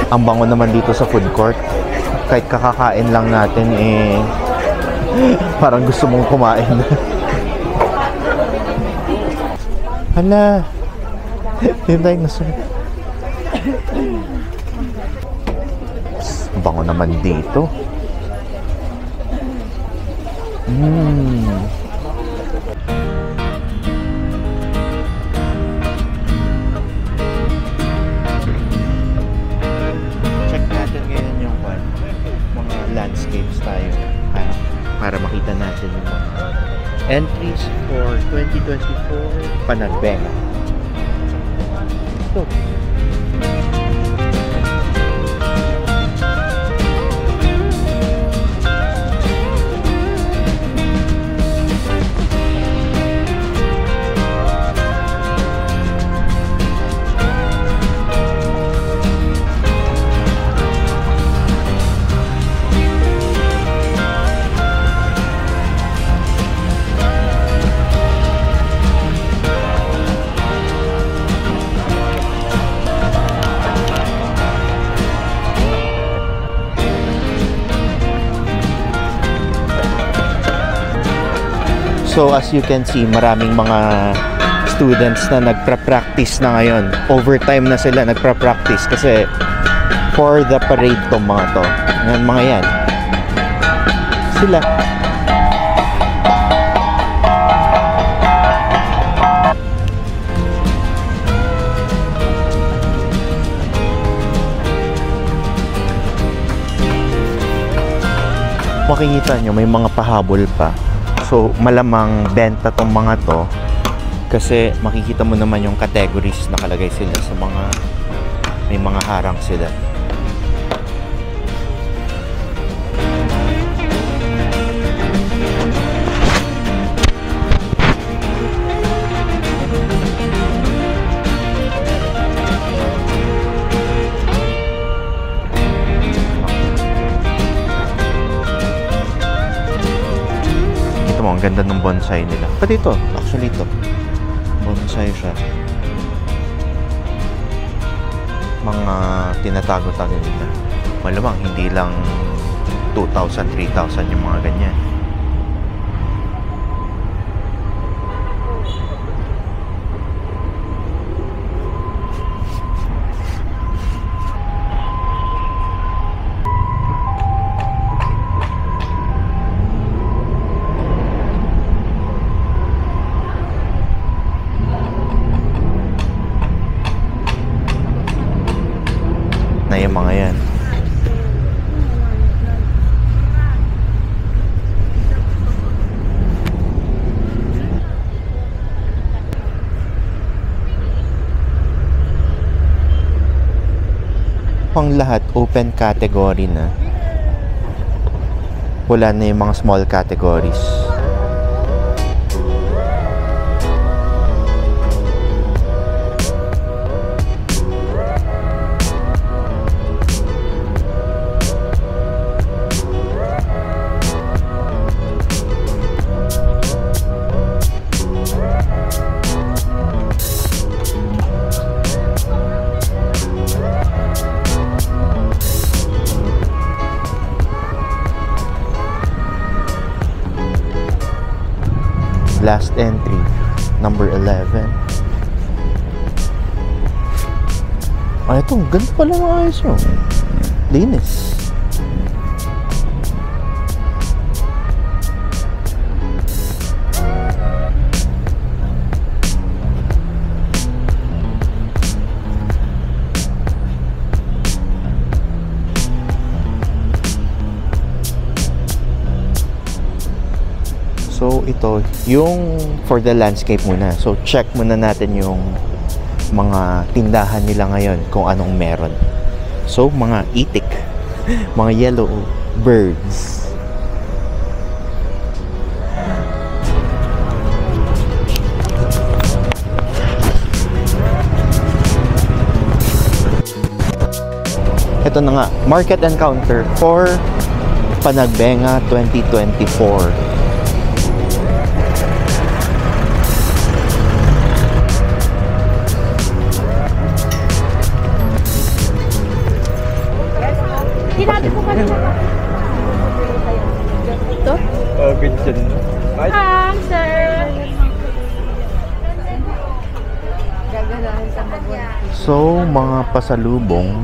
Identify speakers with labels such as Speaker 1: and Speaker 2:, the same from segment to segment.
Speaker 1: Ang bango naman dito sa food court. Kahit kakakain lang natin eh parang gusto mong kumain. Hala. Yun tayo nasunod. Ang bango naman dito. Check natin ngayon yung mga landscapes tayo para makita natin yung mga entries for 2024 Panagbenga. Ito. So as you can see, maraming mga students na nagpra-practice na ngayon. Overtime na sila nagpra-practice kasi for the parade tong mga to. Ngayon mga yan. Sila. Makikita nyo, may mga pahabol pa. So, malamang benta tong mga to kasi makikita mo naman yung categories nakalagay sila sa mga may mga harang sila. Ang ganda ng bonsai nila. Pati ito, actually ito. Bonsai siya. Mga tinatago-tago nila. Malamang hindi lang 2,000, 3,000 yung mga ganyan. Na yung mga yan. Pang lahat open category na. Wala na yung mga small categories. Last entry, number 11. Ay, ito, ganda pala mga ayos yun. Linis. So ito, yung for the landscape muna. So check muna natin yung mga tindahan nila ngayon kung anong meron. So mga itik, mga yellow birds. Ito na nga, market encounter for Panagbenga 2024. So, mga pasalubong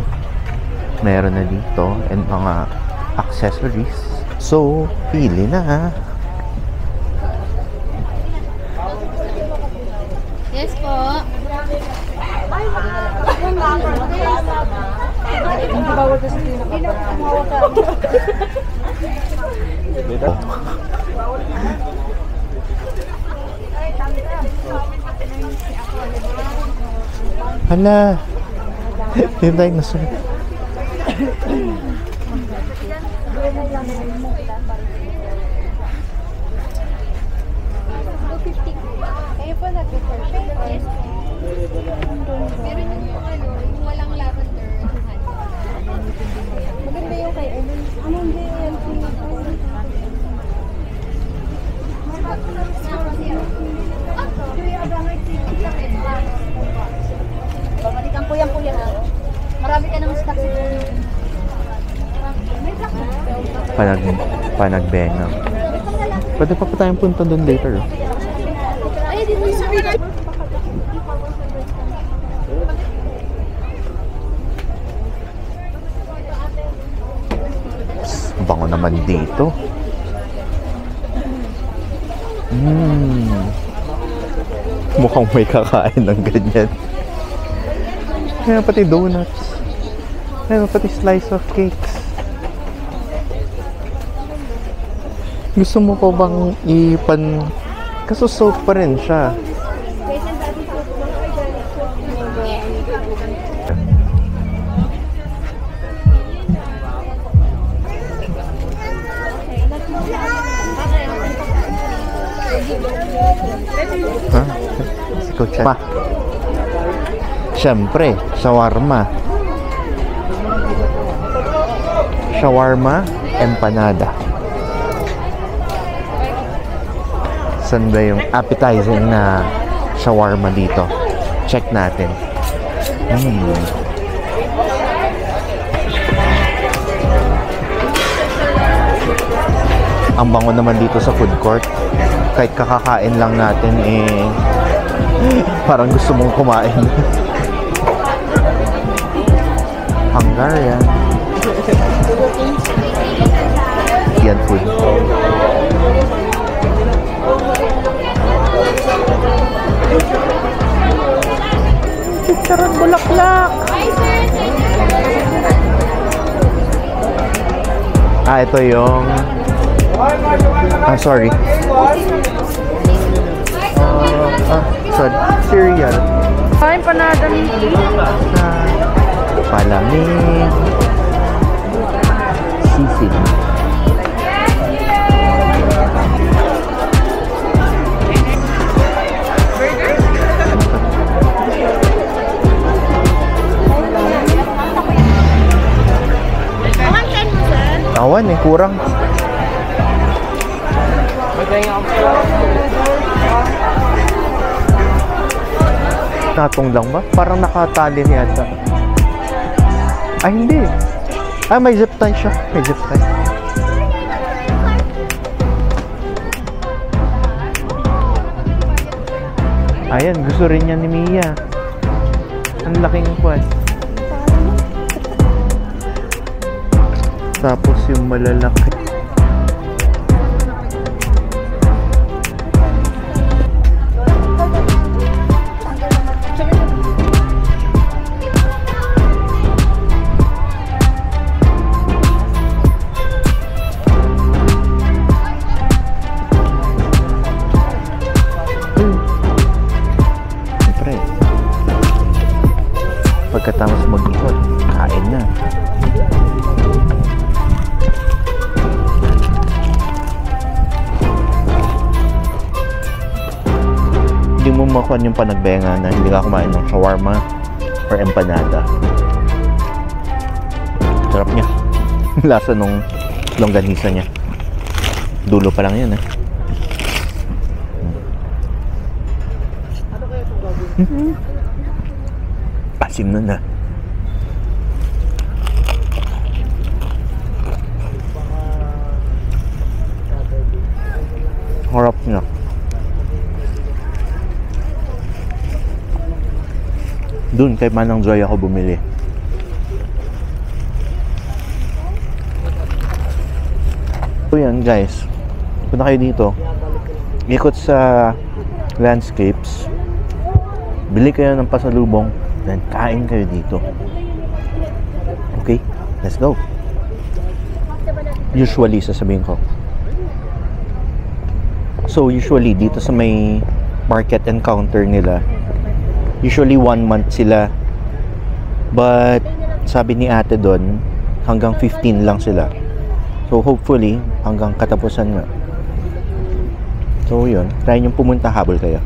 Speaker 1: meron na dito and mga accessories. So, pili na.
Speaker 2: Yes po.
Speaker 3: Hindi bawal kasi pinakaparahan.
Speaker 1: Hala. Hindi tayo nasunod.
Speaker 2: Kayo po nag-perfect. Yes po. Meron yung ano, yung walang lavender. Maganda yung kay Ellen. Anong JLP?
Speaker 3: Babalikan ko yan po yan. Marami ka ng stock.
Speaker 1: Panagbenga. Pwede pa tayong punta doon later.
Speaker 2: Ay, di mo yung sabihin.
Speaker 1: Ang bango naman dito. Mukhang may kakain ng ganyan. Kaya pati donuts. Kaya pati slice of cakes. Gusto mo pa bang kaso soap pa rin siya. Ha? Ikaw chat. Ma. Siyempre, shawarma. Shawarma, empanada. Saan ba yung appetizing na shawarma dito? Check natin. Ang bango naman dito sa food court. Kahit kakakain lang natin parang gusto mong kumain. Hungarian. Yan food. Chicharon bulaklak. Ito yung sorry. Sorry. Cereal.
Speaker 3: Ay, panada nito.
Speaker 1: Palamig. Sisig. Awan kurang. Natong lang ba? Parang nakatali yata. Ay, hindi. May zip tie siya. May zip tie. Ayan, gusto rin niya ni Mia. Ang laking kwan. Tapos yung malalaki. Pagkatapos mag-ikot, kain na. Hindi mo makuha yung panagbenga na hindi ka kumain ng shawarma or empanada. Sarap niya. Lasa nung longganisa niya. Dulo pa lang yun Asim na. Harap niya. Doon kay Manang Joy ako bumili. So yan guys, punta kayo dito, ikot sa landscapes, bili kayo ng pasalubong, then kain kayo dito. Okay, let's go. Usually sasabihin ko, so usually dito sa may market and counter nila, usually 1 month sila, but sabi ni ate doon hanggang 15 lang sila. So hopefully hanggang katapusan nga. So yun, try nyo pumunta habol kayo.